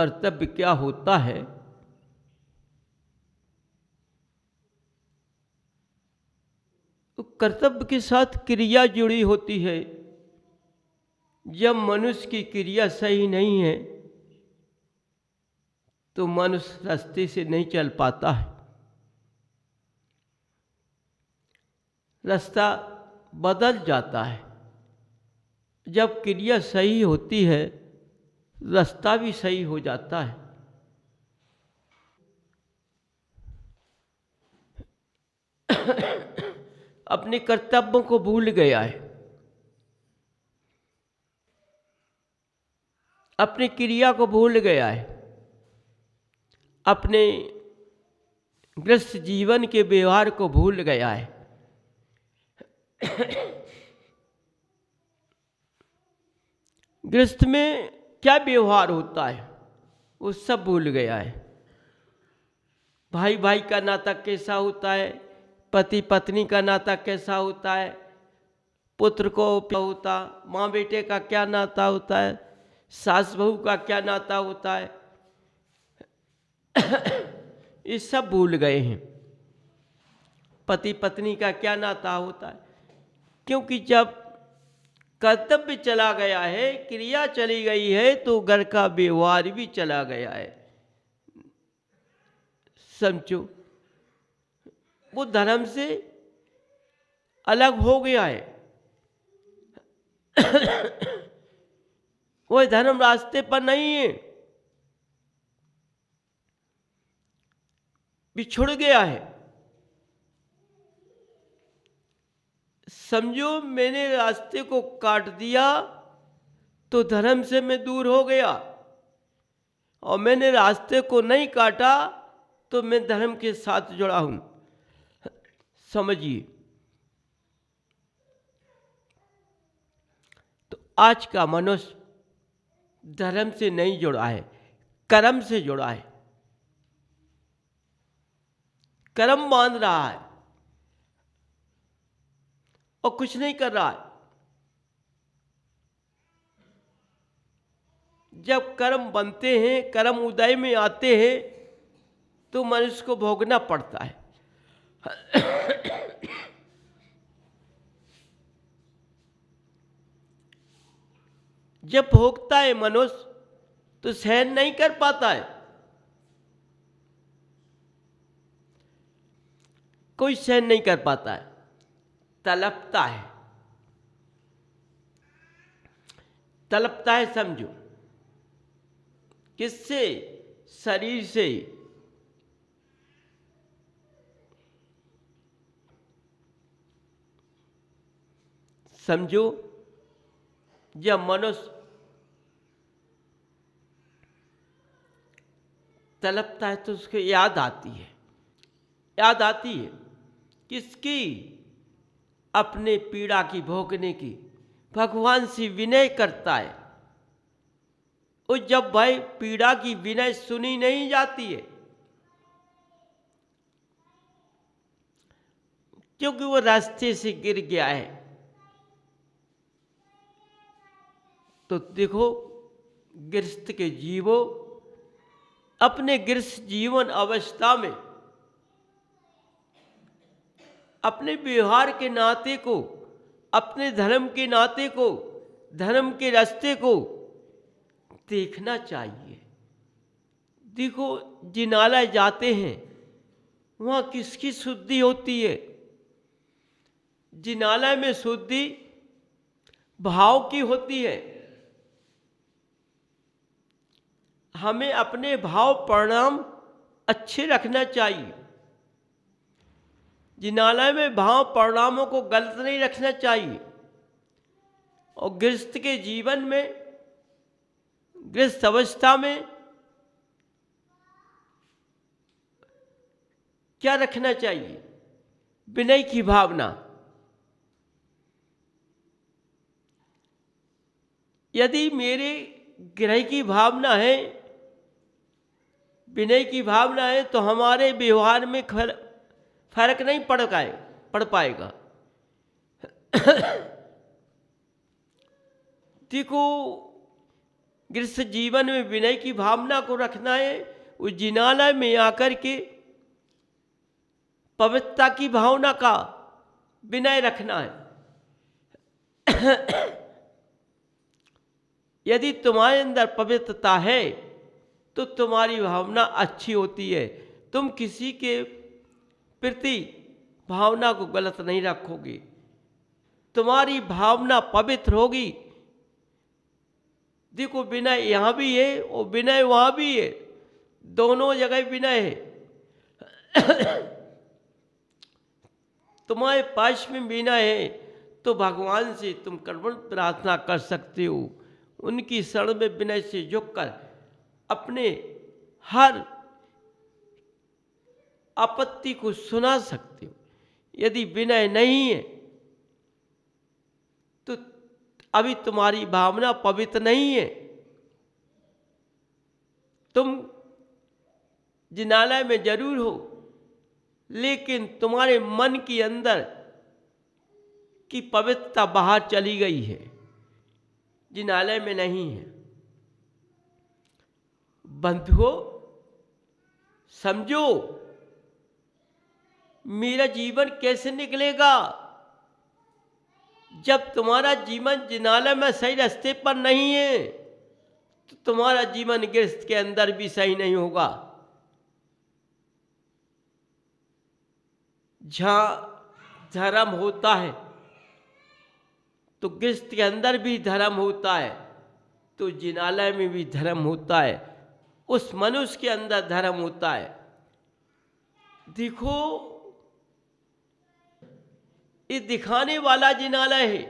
कर्तव्य क्या होता है, तो कर्तव्य के साथ क्रिया जुड़ी होती है। जब मनुष्य की क्रिया सही नहीं है तो मनुष्य रास्ते से नहीं चल पाता है। रास्ता बदल जाता है। जब क्रिया सही होती है रास्ता भी सही हो जाता है। अपने कर्तव्यों को भूल गया है, अपनी क्रिया को भूल गया है, अपने गृहस्थ जीवन के व्यवहार को भूल गया है। गृहस्थ में क्या व्यवहार होता है वो सब भूल गया है। भाई भाई का नाता कैसा होता है, पति पत्नी का नाता कैसा होता है, पुत्र को होता, माँ बेटे का क्या नाता होता है, सास बहू का क्या नाता होता है, ये सब भूल गए हैं। पति पत्नी का क्या नाता होता है, क्योंकि जब कर्तव्य चला गया है, क्रिया चली गई है, तो घर का व्यवहार भी चला गया है। समझो, वो धर्म से अलग हो गया है। वो धर्म रास्ते पर नहीं है, बिछुड़ गया है। समझो, मैंने रास्ते को काट दिया तो धर्म से मैं दूर हो गया, और मैंने रास्ते को नहीं काटा तो मैं धर्म के साथ जुड़ा हूं। समझिए, तो आज का मनुष्य धर्म से नहीं जुड़ा है, कर्म से जुड़ा है। कर्म बांध रहा है और कुछ नहीं कर रहा है। जब कर्म बनते हैं, कर्म उदय में आते हैं, तो मनुष्य को भोगना पड़ता है। जब भोगता है मनुष्य तो सहन नहीं कर पाता है। कोई सहन नहीं कर पाता है, तड़पता है, तड़पता है। समझो, किससे? शरीर से। समझो, जब मनुष्य तड़पता है तो उसको याद आती है। याद आती है किसकी? अपने पीड़ा की भोगने की। भगवान से विनय करता है। और जब भाई पीड़ा की विनय सुनी नहीं जाती है, क्योंकि वो रास्ते से गिर गया है, तो देखो, गृहस्थ के जीवो अपने गृहस्थ जीवन अवस्था में अपने व्यवहार के नाते को, अपने धर्म के नाते को, धर्म के रास्ते को देखना चाहिए। देखो, जिनालय जाते हैं वहाँ किसकी शुद्धि होती है? जिनालय में शुद्धि भाव की होती है। हमें अपने भाव परिणाम अच्छे रखना चाहिए। जिनालय में भाव परिणामों को गलत नहीं रखना चाहिए। और गृहस्थ के जीवन में, गृहस्थ अवस्था में क्या रखना चाहिए? विनय की भावना। यदि मेरे गृह की भावना है, विनय की भावना है, तो हमारे व्यवहार में फर्क नहीं पड़ पाएगा। देखो, गृहस्थ जीवन में विनय की भावना को रखना है। उस जिनालय में आकर के पवित्रता की भावना का विनय रखना है। यदि तुम्हारे अंदर पवित्रता है तो तुम्हारी भावना अच्छी होती है। तुम किसी के प्रति भावना को गलत नहीं रखोगे। तुम्हारी भावना पवित्र होगी। देखो, विनय यहाँ भी है और विनय वहाँ भी है, दोनों जगह विनय है। तुम्हारे पास में विनय है तो भगवान से तुम कर्मण प्रार्थना कर सकते हो। उनकी शरण में विनय से झुककर अपने हर आपत्ति को सुना सकते हो। यदि विनय नहीं है तो अभी तुम्हारी भावना पवित्र नहीं है। तुम जिनालय में जरूर हो, लेकिन तुम्हारे मन के अंदर की पवित्रता बाहर चली गई है, जिनालय में नहीं है। बंधुओं, समझो, मेरा जीवन कैसे निकलेगा जब तुम्हारा जीवन जिनालय में सही रास्ते पर नहीं है, तो तुम्हारा जीवन गृहस्थ के अंदर भी सही नहीं होगा। जहाँ धर्म होता है तो गृहस्थ के अंदर भी धर्म होता है, तो जिनालय में भी धर्म होता है, उस मनुष्य के अंदर धर्म होता है। देखो, ये दिखाने वाला जिनालय है,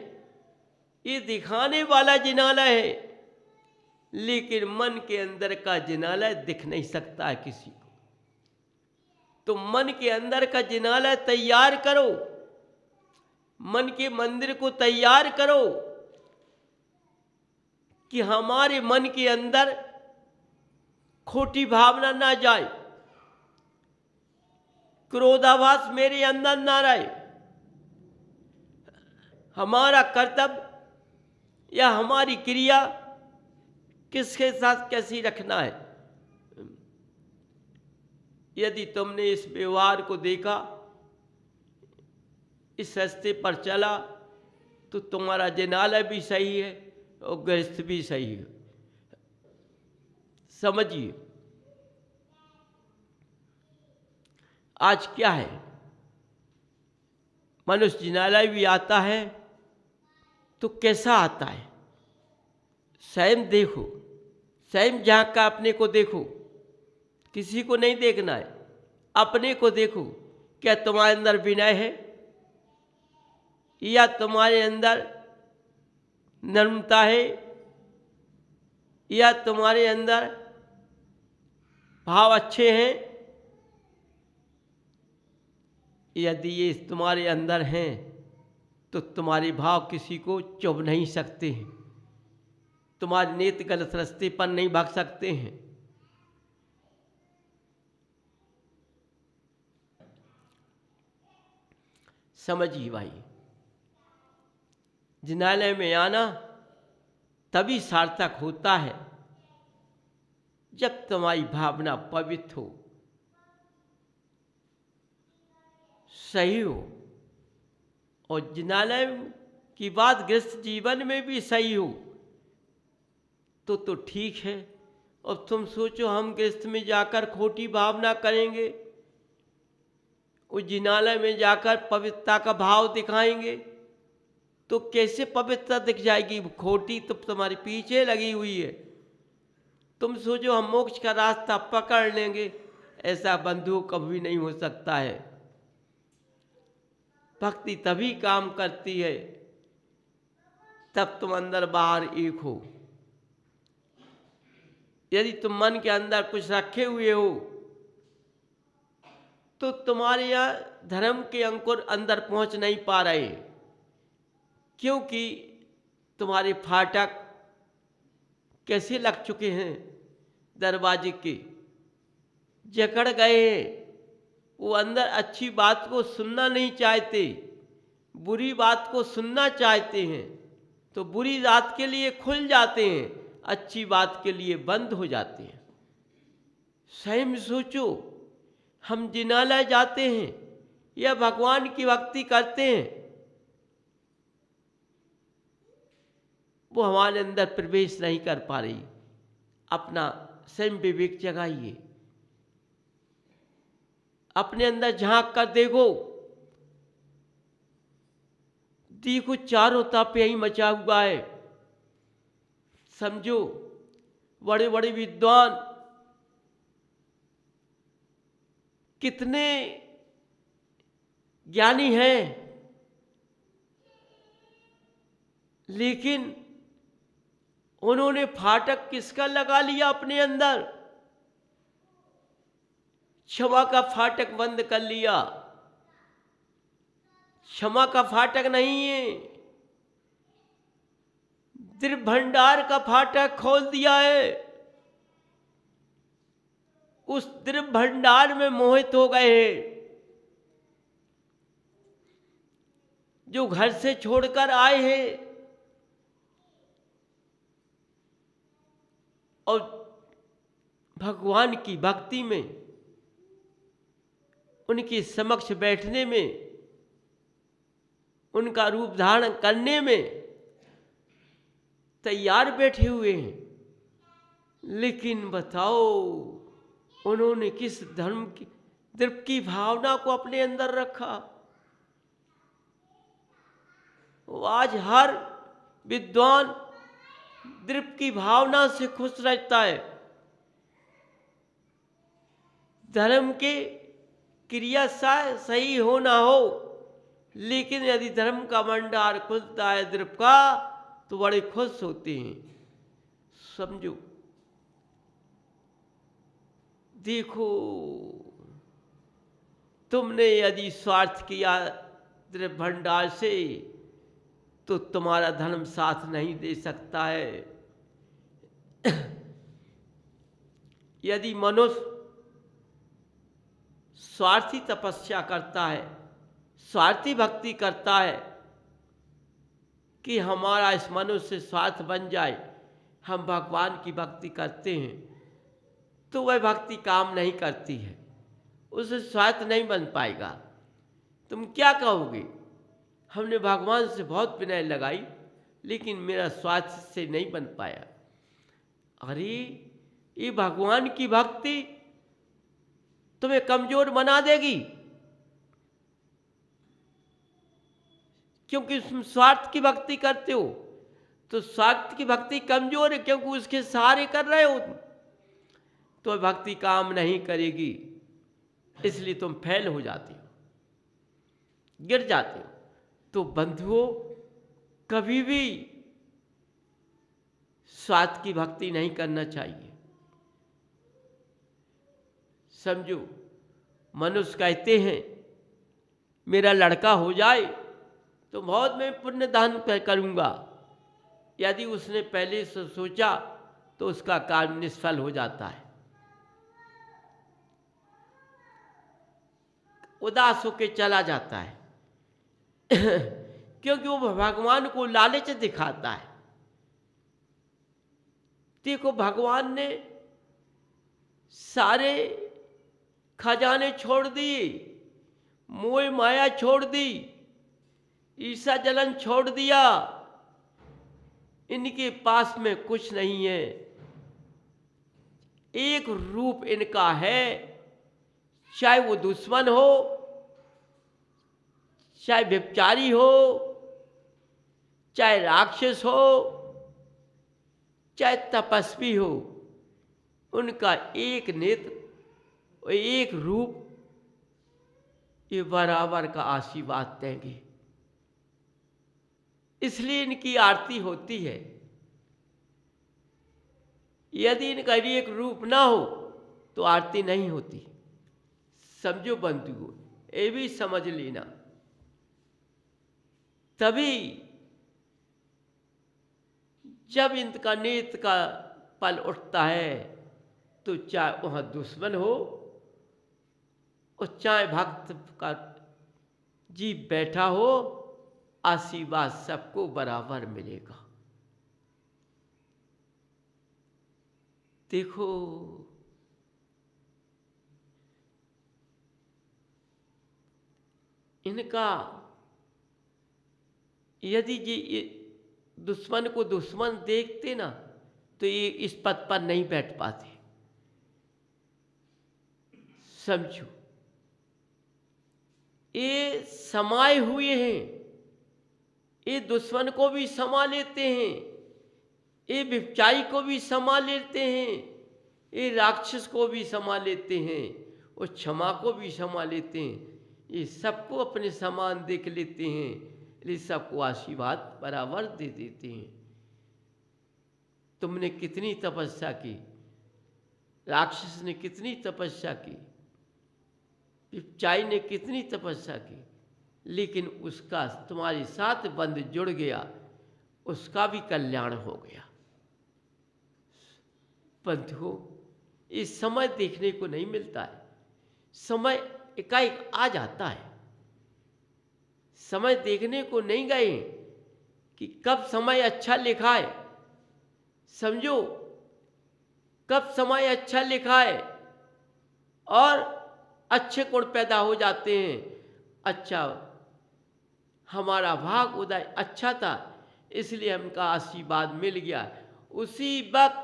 ये दिखाने वाला जिनालय है, लेकिन मन के अंदर का जिनालय दिख नहीं सकता है किसी को। तो मन के अंदर का जिनालय तैयार करो, मन के मंदिर को तैयार करो कि हमारे मन के अंदर खोटी भावना ना जाए, क्रोधाभास मेरे अंदर ना रहे। हमारा कर्तव्य या हमारी क्रिया किसके साथ कैसी रखना है। यदि तुमने इस व्यवहार को देखा, इस रास्ते पर चला, तो तुम्हारा जिनालय भी सही है और गृहस्थ भी सही है। समझिए, आज क्या है, मनुष्य जिनालय भी आता है तो कैसा आता है, स्वयं देखो, स्वयं झांक का अपने को देखो, किसी को नहीं देखना है, अपने को देखो। क्या तुम्हारे अंदर विनय है, या तुम्हारे अंदर नम्रता है, या तुम्हारे अंदर भाव अच्छे हैं। यदि ये तुम्हारे अंदर हैं तो तुम्हारे भाव किसी को चुभ नहीं सकते हैं, तुम्हारे नेत्र गलत रास्ते पर नहीं भाग सकते हैं। समझिए भाई, जिनालय में आना तभी सार्थक होता है जब तुम्हारी भावना पवित्र हो, सही हो, और जिनालय की बात गृहस्थ जीवन में भी सही हो तो ठीक है। और तुम सोचो, हम गृहस्थ में जाकर खोटी भावना करेंगे, उस जिनालय में जाकर पवित्रता का भाव दिखाएंगे, तो कैसे पवित्रता दिख जाएगी। खोटी तो तुम्हारे पीछे लगी हुई है। तुम सोचो हम मोक्ष का रास्ता पकड़ लेंगे, ऐसा बंधु कभी नहीं हो सकता है। भक्ति तभी काम करती है तब तुम अंदर बाहर एक हो। यदि तुम मन के अंदर कुछ रखे हुए हो तो तुम्हारे यहाँ धर्म के अंकुर अंदर पहुंच नहीं पा रहे, क्योंकि तुम्हारे फाटक कैसे लग चुके हैं, दरवाजे के जकड़ गए हैं। वो अंदर अच्छी बात को सुनना नहीं चाहते, बुरी बात को सुनना चाहते हैं, तो बुरी बात के लिए खुल जाते हैं। अच्छी बात के लिए बंद हो जाते हैं। स्वयं सोचो, हम जिनालय जाते हैं या भगवान की भक्ति करते हैं, वो हमारे अंदर प्रवेश नहीं कर पा रही। अपना स्वयं विवेक जगाइए, अपने अंदर झांक कर देखो, देखो चारों तरफ यही मचा हुआ है। समझो, बड़े बड़े विद्वान कितने ज्ञानी हैं, लेकिन उन्होंने फाटक किसका लगा लिया अपने अंदर? क्षमा का फाटक बंद कर लिया। क्षमा का फाटक नहीं है, दिव्य भंडार का फाटक खोल दिया है। उस दिव्य भंडार में मोहित हो गए हैं। जो घर से छोड़कर आए हैं और भगवान की भक्ति में, उनके समक्ष बैठने में, उनका रूप धारण करने में तैयार बैठे हुए हैं, लेकिन बताओ उन्होंने किस धर्म की दिव्य की भावना को अपने अंदर रखा? आज हर विद्वान दिव्य की भावना से खुश रहता है। धर्म के क्रिया सही हो ना हो, लेकिन यदि धर्म का भंडार खुलता है दिव्य का, तो बड़े खुश होते हैं। समझो, देखो, तुमने यदि स्वार्थ किया दिव्य भंडार से, तो तुम्हारा धर्म साथ नहीं दे सकता है। यदि मनुष्य स्वार्थी तपस्या करता है, स्वार्थी भक्ति करता है कि हमारा इस मनुष्य से स्वार्थ बन जाए, हम भगवान की भक्ति करते हैं, तो वह भक्ति काम नहीं करती है, उससे स्वार्थ नहीं बन पाएगा। तुम क्या कहोगे? हमने भगवान से बहुत विनय लगाई, लेकिन मेरा स्वार्थ से नहीं बन पाया। अरे, ये भगवान की भक्ति तुम्हें कमजोर बना देगी, क्योंकि तुम स्वार्थ की भक्ति करते हो। तो स्वार्थ की भक्ति कमजोर है, क्योंकि उसके सहारे कर रहे हो, तो भक्ति काम नहीं करेगी। इसलिए तुम फेल हो जाते हो, गिर जाते हो। तो बंधुओं, कभी भी स्वार्थ की भक्ति नहीं करना चाहिए। समझो, मनुष्य कहते हैं मेरा लड़का हो जाए तो बहुत मैं पुण्य दान करूंगा। यदि उसने पहले से सोचा तो उसका काम निष्फल हो जाता है, उदास होकर चला जाता है। क्योंकि वो भगवान को लालच दिखाता है। देखो, भगवान ने सारे खजाने छोड़ दिए, मोह माया छोड़ दी, ईर्ष्या जलन छोड़ दिया। इनके पास में कुछ नहीं है। एक रूप इनका है, चाहे वो दुश्मन हो, चाहे व्यभिचारी हो, चाहे राक्षस हो, चाहे तपस्वी हो, उनका एक नेत्र और एक रूप ये बराबर का आशीर्वाद देंगे। इसलिए इनकी आरती होती है। यदि इनका एक रूप ना हो तो आरती नहीं होती। समझो बंधुओं, ये भी समझ लेना। तभी जब इनका नेत्र का पल उठता है, तो चाहे वहाँ दुश्मन हो और चाहे भक्त का जीव बैठा हो, आशीर्वाद सबको बराबर मिलेगा। देखो, इनका यदि ये दुश्मन को दुश्मन देखते ना तो ये इस पद पर नहीं बैठ पाते। समझो, ये समाये हुए हैं, ये दुश्मन को भी समा लेते हैं, ये विपचाई को भी समा लेते हैं, ये राक्षस को भी समा लेते हैं और क्षमा को भी समा लेते हैं। ये सबको अपने समान देख लेते हैं, ये सबको आशीर्वाद बराबर दे देते हैं। तुमने कितनी तपस्या की, राक्षस ने कितनी तपस्या की, विपचाई ने कितनी तपस्या की, लेकिन उसका तुम्हारे साथ बंध जुड़ गया, उसका भी कल्याण हो गया। बंधुओं, इस समय देखने को नहीं मिलता है। समय एकाएक आ जाता है। समय देखने को नहीं गए कि कब समय अच्छा लिखा है। समझो, कब समय अच्छा लिखा है और अच्छे गुण पैदा हो जाते हैं। अच्छा, हमारा भाग उदय अच्छा था, इसलिए हमका आशीर्वाद मिल गया। उसी वक्त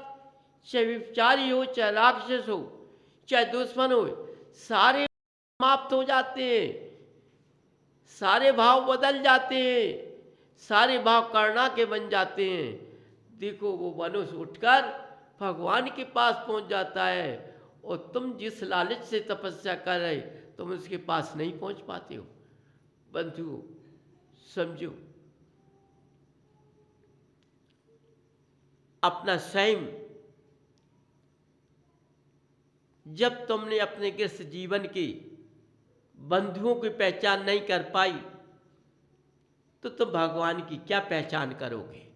चाहे विपचारी हो, चाहे राक्षस हो, चाहे दुश्मन हो, सारे समाप्त हो जाते हैं, सारे भाव बदल जाते हैं, सारे भाव करना के बन जाते हैं। देखो, वो मनुष्य उठकर भगवान के पास पहुंच जाता है और तुम जिस लालच से तपस्या कर रहे तुम उसके पास नहीं पहुंच पाते हो। बंधुओं, समझो, अपना स्वयं जब तुमने अपने गृहस्थ जीवन की बंधुओं की पहचान नहीं कर पाई तो तुम भगवान की क्या पहचान करोगे।